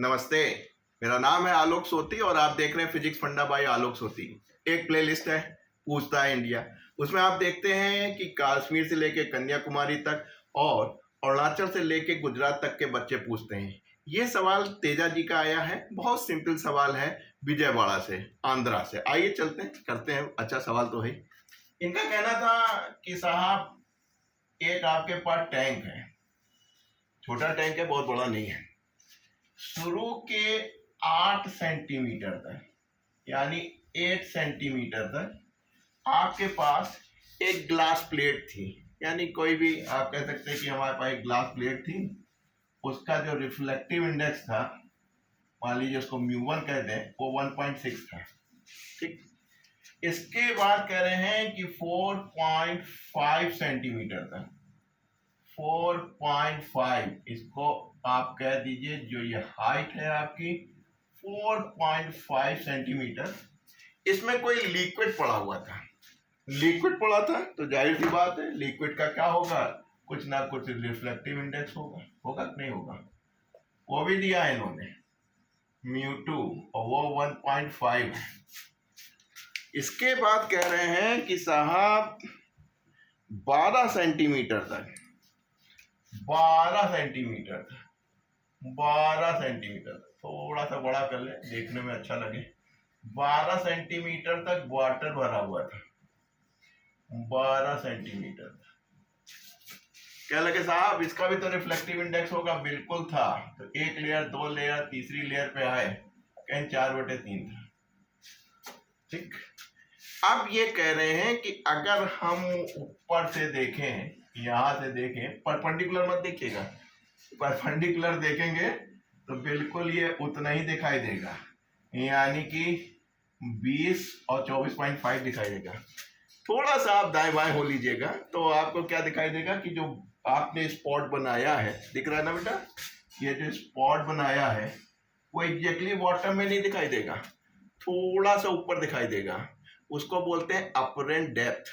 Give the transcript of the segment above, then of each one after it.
नमस्ते। मेरा नाम है आलोक सोती और आप देख रहे हैं फिजिक्स फंडा बाय आलोक सोती। एक प्लेलिस्ट है पूछता है इंडिया। उसमें आप देखते हैं कि कश्मीर से लेके कन्याकुमारी तक और अरुणाचल से लेके गुजरात तक के बच्चे पूछते हैं। ये सवाल तेजा जी का आया है, बहुत सिंपल सवाल है, विजयवाड़ा से, आंध्रा से। आइए चलते हैं, करते हैं। अच्छा सवाल तो है। इनका कहना था कि साहब एक आपके पास टैंक है, छोटा टैंक है, बहुत बड़ा नहीं है। शुरू के 8 सेंटीमीटर तक, यानी 8 सेंटीमीटर तक आपके पास एक ग्लास प्लेट थी। यानी कोई भी आप कह सकते हैं कि हमारे पास एक ग्लास प्लेट थी, उसका जो रिफ्लेक्टिव इंडेक्स था, मान लीजिए उसको μ1 कह दें, वो 1.6 था। ठीक। इसके बाद कह रहे हैं कि 4.5 सेंटीमीटर तक, 4.5, इसको आप कह दीजिए जो ये हाइट है आपकी 4.5 सेंटीमीटर। इसमें कोई लिक्विड पड़ा हुआ था। लिक्विड पड़ा था तो जाहिर सी बात है लिक्विड का क्या होगा, कुछ ना कुछ रिफ्लेक्टिव इंडेक्स होगा। होगा कि नहीं होगा? वो भी दिया है इन्होंने μ2 और वो 1.5 है। इसके बाद कह रहे हैं कि साहब 12 सेंटीमीटर तक, 12 सेंटीमीटर, 12 सेंटीमीटर, थोड़ा सा बड़ा कर ले देखने में अच्छा लगे। 12 सेंटीमीटर तक वाटर भरा हुआ था। 12 सेंटीमीटर क्या लगे साहब, इसका भी तो रिफ्लेक्टिव इंडेक्स होगा। बिल्कुल था। तो एक लेयर, दो लेयर, तीसरी लेयर पे आए, कहीं 4/3 था। ठीक। अब ये कह रहे हैं कि अगर हम ऊपर से देखें, यहां से देखें, परपेंडिकुलर मत देखिएगा, परपेंडिकुलर देखेंगे तो बिल्कुल ये उतना ही दिखाई देगा, यानी कि 20 और 24.5 दिखाई देगा। थोड़ा सा आप दाएं बाएं हो लीजिएगा तो आपको क्या दिखाई देगा कि जो आपने स्पॉट बनाया है, दिख रहा है ना बेटा, ये जो स्पॉट बनाया है वो एग्जैक्टली बॉटम में नहीं दिखाई देगा, थोड़ा सा ऊपर दिखाई देगा। उसको बोलते हैं अपरेंट डेप्थ,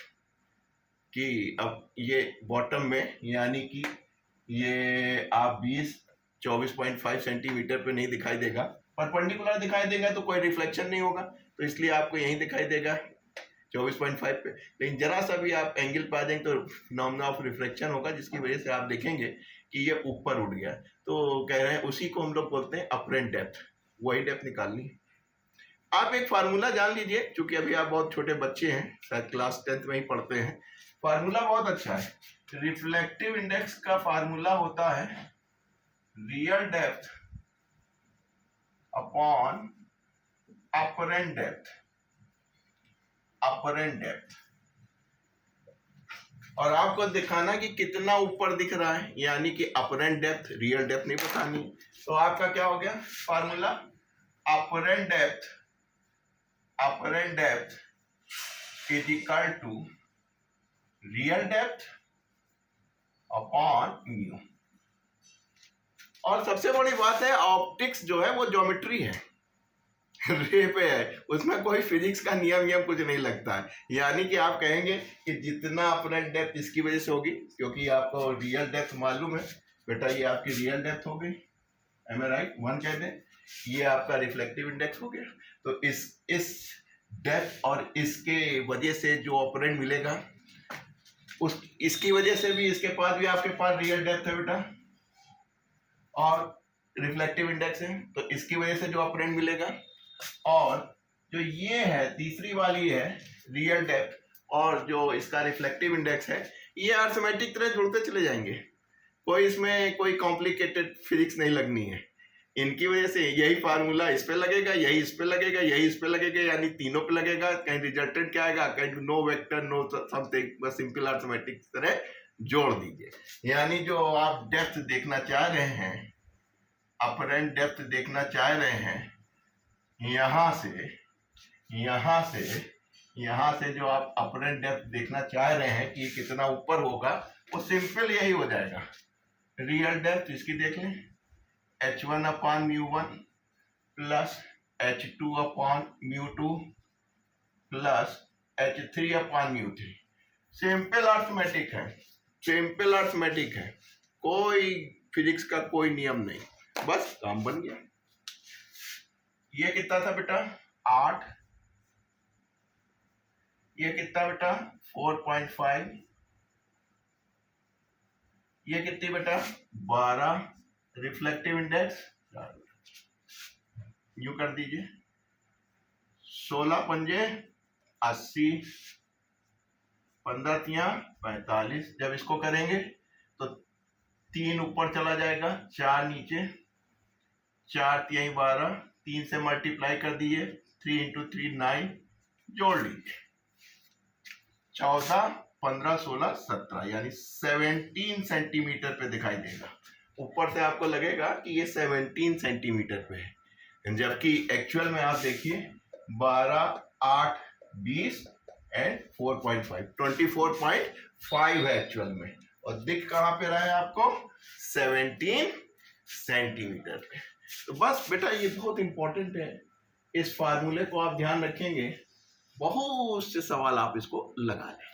कि अब ये बॉटम में, यानी कि ये आप 24.5 सेंटीमीटर पे नहीं दिखाई देगा, परपेंडिकुलर दिखाई देगा तो कोई रिफ्लेक्शन नहीं होगा, तो इसलिए आपको यहीं दिखाई देगा 24.5 पे। लेकिन जरा सा भी आप एंगल पे आ जाएंगे तो फिनोमेना ऑफ रिफ्लेक्शन होगा, जिसकी वजह से आप देखेंगे कि ये ऊपर उठ गया। तो कह रहे हैं उसी को हम लोग बोलते हैं अपरेंट डेप्थ। वही डेप्थ निकालनी है। आप एक फार्मूला जान लीजिए, क्योंकि अभी आप बहुत छोटे बच्चे हैं, शायद क्लास 10th में ही पढ़ते हैं। फार्मूला बहुत अच्छा है। रिफ्लेक्टिव इंडेक्स का फार्मूला होता है real depth upon apparent depth, apparent depth. और आपको दिखाना कि कितना ऊपर दिख रहा है, यानी कि अपरेंट डेप्थ, रियल डेप्थ नहीं बतानी। तो आपका क्या हो गया formula, apparent depth, apparent depth is equal to real depth upon mu. और सबसे बड़ी बात है, ऑप्टिक्स जो है वो ज्योमेट्री है, रे पे है, उसमें कोई फिजिक्स का नियम कुछ नहीं लगता है। यानी कि आप कहेंगे कि जितना अपरेंट डेप्थ इसकी वजह से होगी, क्योंकि आपको रियल डेप्थ मालूम है बेटा, ये आपकी रियल डेप्थ हो गई, एम आई राइट, 1 कह दें, ये आपका रिफ्लेक्टिव इंडेक्स हो गया। तो इस डेप्थ और इसके वजह से जो ऑपरेंट मिलेगा, उस इसकी वजह से भी, इसके पास भी आपके पास रियल डेप्थ है बेटा और रिफ्लेक्टिव इंडेक्स है, तो इसकी वजह से जो ऑपरेंट मिलेगा। और जो ये है तीसरी वाली है रियल डेप्थ, और जो इसका रिफ्लेक्टिव इंडेक्स है, ये अर्थमेटिक तरह जुड़ते चले जाएंगे। कोई इसमें कोई कॉम्प्लिकेटेड फिजिक्स नहीं लगनी है। इनकी वजह से यही फार्मूला इस पे लगेगा, यही इस पे लगेगा, यही इस पे लगेगा, यानी तीनों पे लगेगा। कहीं रिजल्टेंट क्या आएगा, कहीं नो वेक्टर नो समथिंग, बस सिंपल अर्थमेटिक तरह जोड़ दीजिए। यानी जो आप डेप्थ देखना चाह रहे हैं, अपरेंट डेप्थ देखना चाह रहे हैं, यहाँ से जो आप अपरेंट डेप्थ देखना चाह रहे हैं कि कितना ऊपर होगा, वो सिंपल यही हो जाएगा। रियल डेप्थ इसकी देख लें, h1 upon μ1 plus h2 upon μ2 plus h3 upon μ3। Simple arithmetic है, सिंपल अर्थमेटिक है, कोई फिजिक्स का कोई नियम नहीं, बस काम बन गया। ये कितना था बेटा 8, ये कितना बेटा 4.5, ये कितनी बेटा 12, रिफ्लेक्टिव इंडेक्स यू कर दीजिए 16 पंजे 80, 15 तिया 45। जब इसको करेंगे तो 3 ऊपर चला जाएगा, 4 नीचे, 4 तिहाई 12, 3 से मल्टीप्लाई कर दीजिए, 3 इंटू 3 9, जोड़ लीजिए 14, 15, 16, 17, यानी 17 सेंटीमीटर पे दिखाई देगा। ऊपर से आपको लगेगा कि ये 17 सेंटीमीटर पे है, जबकि एक्चुअल में आप देखिए 12, 8, 20 एंड 4.5, 24.5 है एक्चुअल में, और दिख कहाँ पे रहा है आपको 17 सेंटीमीटर पे। तो बस बेटा ये बहुत इंपॉर्टेंट है, इस फार्मूले को आप ध्यान रखेंगे, बहुत से सवाल आप इसको लगा लें।